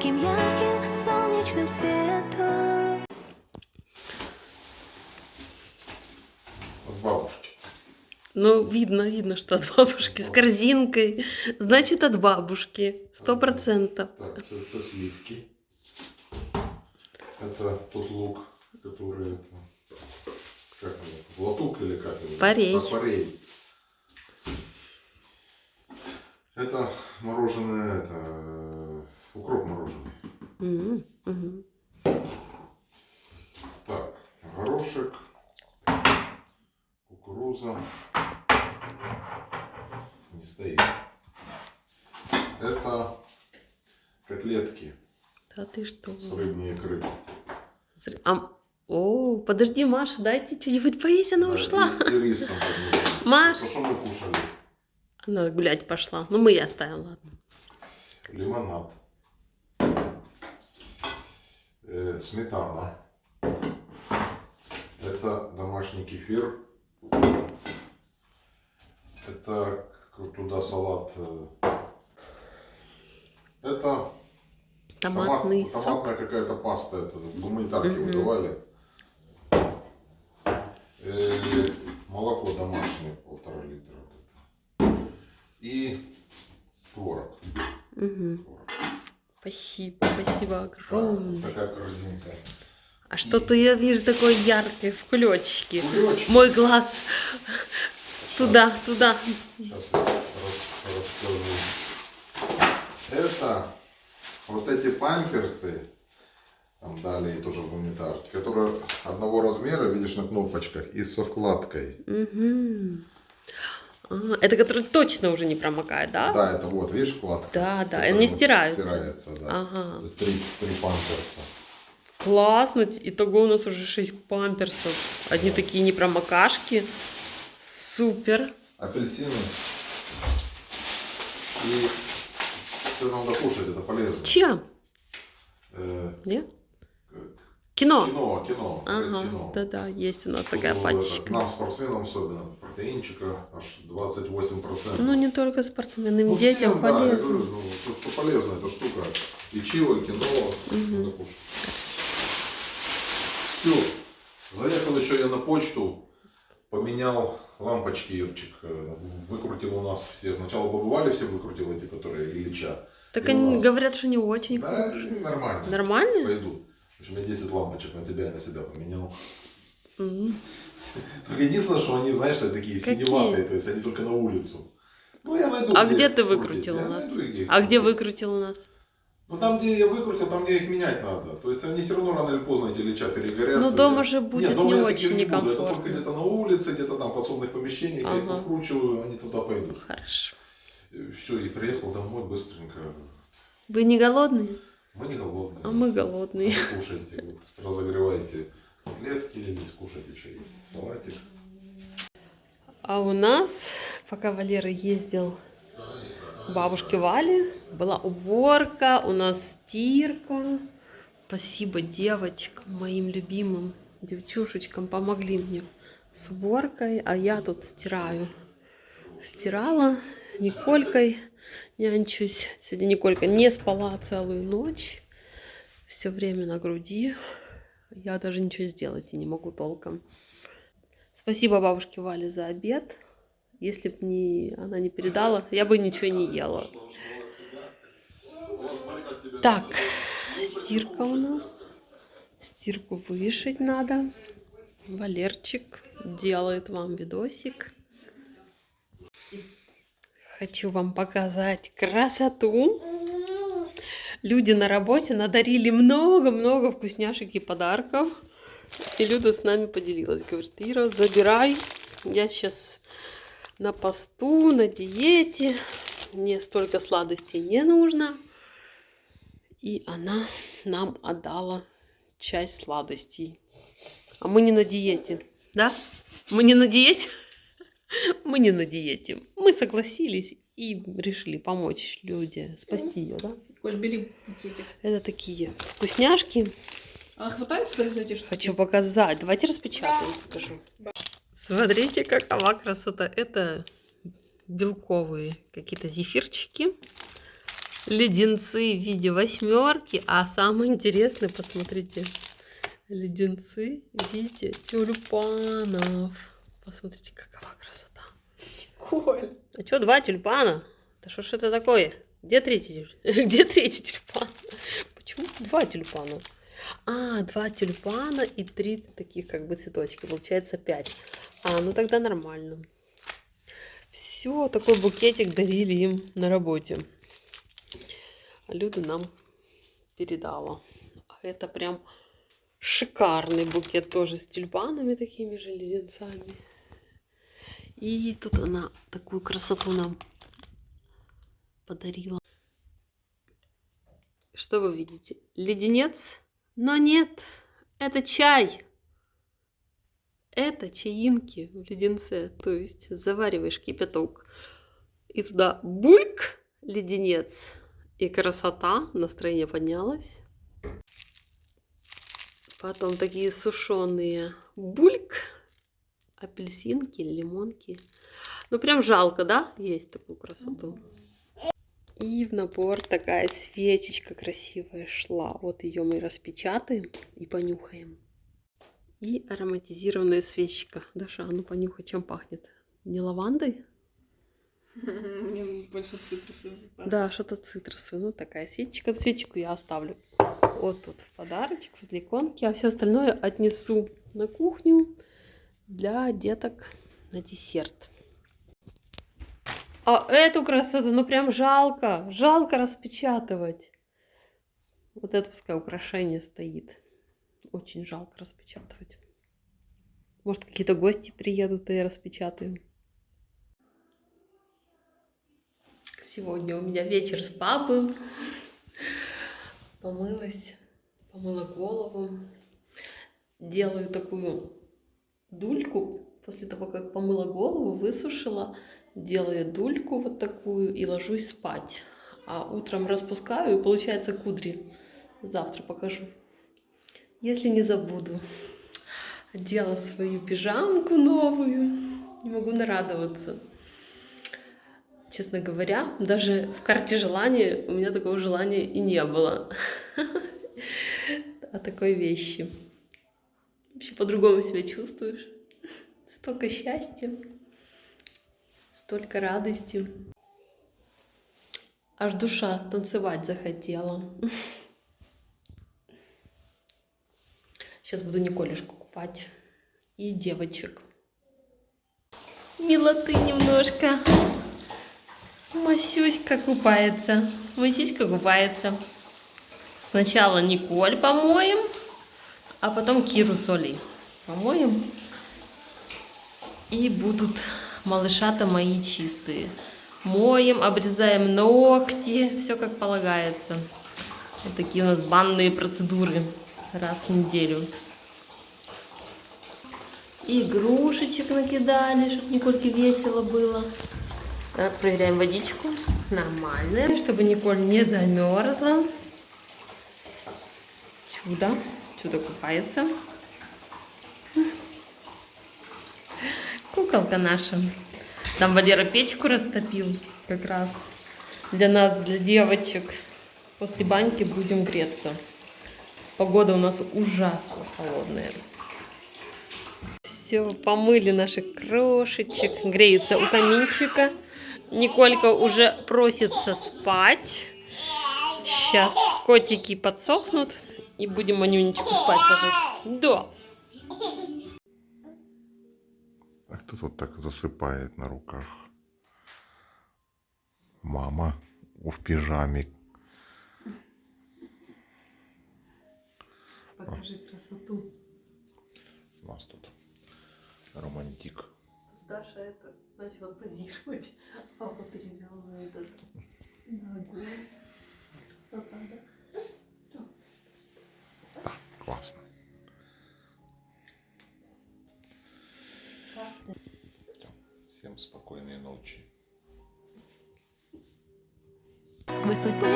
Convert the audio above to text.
таким ярким солнечным светом. От бабушки. Ну, видно, что от бабушки с корзинкой. Значит, от бабушки. 100%. Так, это сливки. Это тот лук, который это, как его, латук или как его? Порей. Порей. Это мороженое, это укроп мороженый. Мгм. Так, горошек, кукуруза. Не стоит. Это котлетки Да ты что? с рыбной икры. О, подожди, Маша, дайте что-нибудь поесть, она Да, ушла. И рис там под низом. Маш. То, что мы кушали. Она гулять пошла. Ну, мы и оставим, ладно. Лимонад. Сметана. Это домашний кефир. Это туда салат. Это Томатный сок. томатная какая-то паста. Это в гуманитарке выдавали. Молоко домашнее 1,5 литра. Вот это. И творог. Мгм. Спасибо огромное. Такая корзинка. А что-то я вижу такое яркое в кулечке. Кулечки. Мой глаз туда. Сейчас я расскажу. Это вот эти памперсы, там далее тоже в гуманитарке, которые одного размера, видишь, на кнопочках и со вкладкой. Мгм. Это который точно уже не промокает, да? Да, это вот, видишь, вкладка? Да, Которая они стираются. Стирается, да. Ага. Три памперса. Классно. Итого у нас уже 6 памперсов. Одни такие непромокашки. Супер. Апельсины. И это надо кушать, это полезно. Чем? Нет? Кино. Кино. Ага, Кино. да, есть у нас Тут, такая это, пачечка. нам, спортсменам особенно, протеинчика аж 28%. Ну, не только спортсменным, Ну, детям всем, да, я полезно. говорю, ну, что полезно эта штука. И чио, и кино. Надо кушать. Все. Заехал еще я на почту, поменял лампочки, Юрчик. Выкрутил у нас все. Сначала побывали, все выкрутил эти, которые Ильича. Так И у они нас- говорят, что не очень Да, хорошие. нормально. Нормально? Пойду. В общем, я 10 лампочек на тебя и на себя поменял. М. Только единственное, что они, знаешь, такие Какие? синеватые, то есть они только на улицу. Ну, я найду. А где их ты крутить. выкрутил Я у нас? найду, где их А где крутить. выкрутил у нас? Ну, там, где я выкрутил, там, где их менять надо. То есть они все равно рано или поздно, эти Ильича, перегорят. Ну, дома же будет Нет, дома не я очень таких не буду. Это некомфортно. только где-то на улице, где-то там в подсобных помещениях. Я их Ага. вкручиваю, они туда пойдут. Хорошо. Все, и приехал домой быстренько. Вы не голодные? Мы не голодные. А мы А голодные. вы кушаете, вот, разогреваете котлетки, здесь кушаете еще есть салатик. А у нас, пока Валера ездил к бабушке Вале, была уборка, у нас стирка. Спасибо девочкам, моим любимым девчушечкам, помогли мне с уборкой, а я тут стираю. Стирала, Николькой нянчусь. Сегодня Николька не спала целую ночь, все время на груди. Я даже ничего сделать и не могу толком. Спасибо бабушке Вале за обед. Если бы она не передала, я бы ничего не ела. Так, стирка у нас. Стирку вышить надо. Валерчик делает вам видосик. Хочу вам показать красоту. Люди на работе надарили много-много вкусняшек и подарков. И Люда с нами поделилась. Говорит, Ира, забирай. Я сейчас на посту, на диете. Мне столько сладостей не нужно. И она нам отдала часть сладостей. А мы не на диете. Да? Мы не на диете? Мы не на диете. Мы согласились и решили помочь Люде, спасти ее, да? Коль, бери пакетик. Это такие вкусняшки. А хватает сюда эти штуки? Хочу показать. Давайте распечатаем, покажу. Смотрите, какова красота. Это белковые какие-то зефирчики. леденцы в виде восьмерки, а самое интересное, посмотрите, леденцы в виде тюльпанов. Посмотрите, какова красота. Коль. А что, 2 тюльпана? Да что ж это такое? Где третий? Где третий тюльпан? Почему 2 тюльпана? А, 2 тюльпана и 3 таких как бы цветочки. Получается 5. А, ну тогда нормально. Все, такой букетик дарили им на работе. А Люда нам передала. А это прям шикарный букет тоже с тюльпанами, такими же леденцами. И тут она такую красоту нам подарила. Что вы видите? Леденец? Но нет, это чай. Это чаинки в леденце. То есть завариваешь кипяток. И туда бульк, леденец. И красота, настроение поднялось. Потом такие сушеные бульк, апельсинки, лимонки. Ну прям жалко, да? Есть такую красоту. И в набор такая свечечка красивая шла. Вот ее мы распечатаем и понюхаем. И ароматизированная свечка. Даша, а ну понюхай, чем пахнет? Не лавандой? Мне больше цитрусовый. Да, что-то цитрусовое. Ну такая свечечка. Свечку я оставлю вот тут в подарочек возле иконки. А все остальное отнесу на кухню для деток на десерт. А эту красоту, ну прям жалко. Жалко распечатывать. Вот это пускай украшение стоит. Очень жалко распечатывать. Может, какие-то гости приедут, и я распечатаю. Сегодня у меня вечер спа был. Помылась, помыла голову. Делаю такую дульку. После того, как помыла голову, высушила. Делаю дульку вот такую и ложусь спать. А утром распускаю, и получается кудри. Завтра покажу. Если не забуду. Одела свою пижамку новую. Не могу нарадоваться. Честно говоря, даже в карте желаний у меня такого желания и не было. О такой вещи. Вообще по-другому себя чувствуешь. Столько счастья. Столько радости. Аж душа танцевать захотела. Сейчас буду Николюшку купать. И девочек. Милоты немножко. Масюська купается. Масюська купается. Сначала Николь помоем, а потом Киру с Олей помоем. И будут малышата мои чистые. Моем, обрезаем ногти. Все как полагается. Вот такие у нас банные процедуры. Раз в неделю. Игрушечек накидали, чтобы Никольке весело было. Так, проверяем водичку. Нормальная, чтобы Николь не замерзла. Чудо. Чудо купается. Куколка наша. Там Валера печку растопил как раз для нас, для девочек. После баньки будем греться. Погода у нас ужасно холодная. Все, помыли наших крошечек. Греются у каминчика. Николька уже просится спать. Сейчас котики подсохнут. И будем Манюнечку спать ложить. Да. А кто тут так засыпает на руках? Мама в пижаме. Покажи красоту. У нас тут романтик. Даша это начала позировать. Папа перевел на этот ногу. Красота, да? Да, классно. Классно. Всем спокойной ночи. Сквозь судьбу